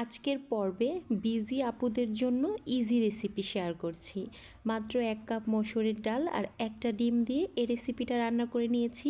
আজকের পর্বে বিজি আপুদের জন্য ইজি রেসিপি শেয়ার করছি। মাত্র 1 কাপ মসুরের ডাল আর একটা ডিম দিয়ে এই রেসিপিটা রান্না করে নিয়েছি।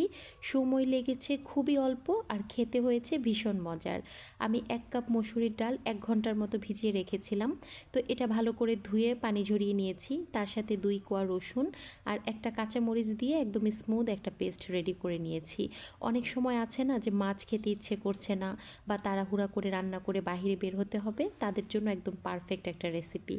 সময় লেগেছে খুবই অল্প আর খেতে হয়েছে ভীষণ মজার। আমি 1 কাপ মসুরের ডাল 1 ঘন্টার মতো ভিজিয়ে রেখেছিলাম। তো এটা ভালো করে ধুয়ে পানি ঝরিয়ে নিয়েছি। তার সাথে 2 কোয়া রসুন আর একটা কাঁচামরিচ দিয়ে একদম স্মুথ একটা পেস্ট রেডি করে নিয়েছি। অনেক সময় আছে না যে মাছ খেতে ইচ্ছে করছে না বা তাড়াহুড়া করে রান্না করে বাইরে বের হতে হবে, তাদের জন্য একদম পারফেক্ট একটা রেসিপি।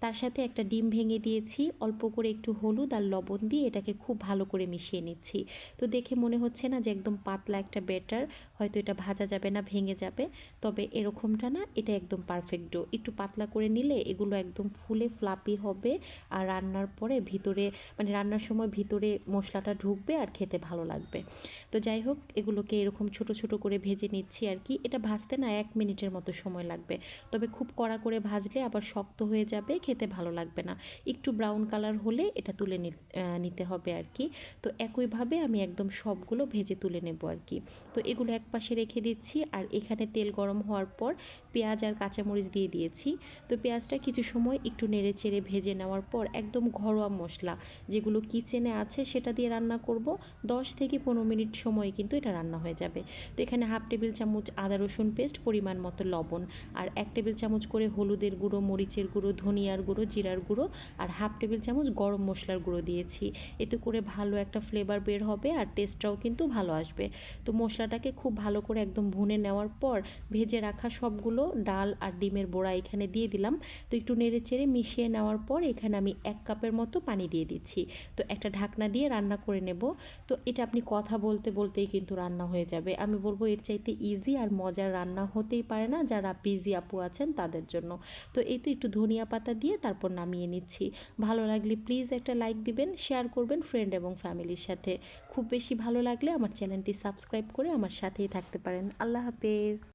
তার সাথে একটা ডিম ভেঙে দিয়েছি, অল্প করে একটু হলুদ আর লবণ দিয়ে এটাকে খুব ভালো করে মিশিয়ে নিচ্ছি। তো দেখে মনে হচ্ছে না যে একদম পাতলা একটা ব্যাটার, হয়তো এটা ভাজা যাবে না, ভেঙে যাবে, তবে এরকমটা না, এটা একদম পারফেক্ট ডো। একটু পাতলা করে নিলে এগুলো একদম ফুলে ফ্লাপি হবে আর রান্নার পরে ভিতরে মানে রান্নার সময় ভিতরে মশলাটা ঢুকবে আর খেতে ভালো লাগবে। তো যাই হোক, এগুলোকে এরকম ছোট ছোট করে ভেজে নিচ্ছি আর কি। এটা ভাজতে না 1 মিনিটের মতো সময় লাগবে, তবে খুব কড়া করে ভাজলে আবার শক্ত হয়ে যাবে, খেতে ভালো লাগবে না। একটু ব্রাউন কালার হলে এটা তুলে নিতে হবে আর কি। তো একইভাবে আমি একদম সবগুলো ভেজে তুলে নেব আর কি। তো এগুলো এক পাশে রেখে দিচ্ছি আর এখানে তেল গরম হওয়ার পর পেঁয়াজ আর কাঁচামরিচ দিয়ে দিয়েছি। তো পেঁয়াজটা কিছু সময় একটু নেড়ে চেড়ে ভেজে নেওয়ার পর একদম ঘরোয়া মশলা যেগুলো কিচেনে আছে সেটা দিয়ে রান্না করব। 10 থেকে 15 মিনিট সময় কিন্তু এটা রান্না হয়ে যাবে। তো এখানে 1/2 টেবিল চামচ আদা রসুন পেস্ট, পরিমাণ মতো লবণ আর 1 টেবিল চামচ করে হলুদের গুঁড়ো, মরিচের গুঁড়ো, ধনিয়ার গুঁড়ো, জিরার গুঁড়ো আর 1/2 টেবিল চামচ গরম মশলার গুঁড়ো দিয়েছি। এতে করে ভালো একটা ফ্লেভার বের হবে আর টেস্টটাও কিন্তু ভালো আসবে। তো মশলাটাকে খুব ভালো করে একদম ভুনে নেওয়ার পর ভেজে রাখা সবগুলো ডাল আর ডিমের বড়া এখানে দিয়ে দিলাম। তো একটু নেড়ে চেড়ে মিশিয়ে নেওয়ার পর এখানে আমি 1 কাপের মতো পানি দিয়ে দিচ্ছি। তো একটা ঢাকনা দিয়ে রান্না করে নেব। তো এটা আপনি কথা বলতে বলতেই কিন্তু রান্না হয়ে যাবে। আমি বলবো এর চাইতে ইজি আর মজার রান্না হতেই পারে না যারা বিজি আপু আছেন তাদের জন্য। তো এই তো একটু ধনিয়া পাতা দিয়ে তারপর নামিয়ে নিচ্ছি। ভালো লাগলে প্লিজ একটা লাইক দিবেন, শেয়ার করবেন ফ্রেন্ড এবং ফ্যামিলির সাথে। খুব বেশি ভালো লাগলে আমার চ্যানেলটি সাবস্ক্রাইব করে আমার সাথেই থাকতে পারেন। আল্লাহ হাফেজ।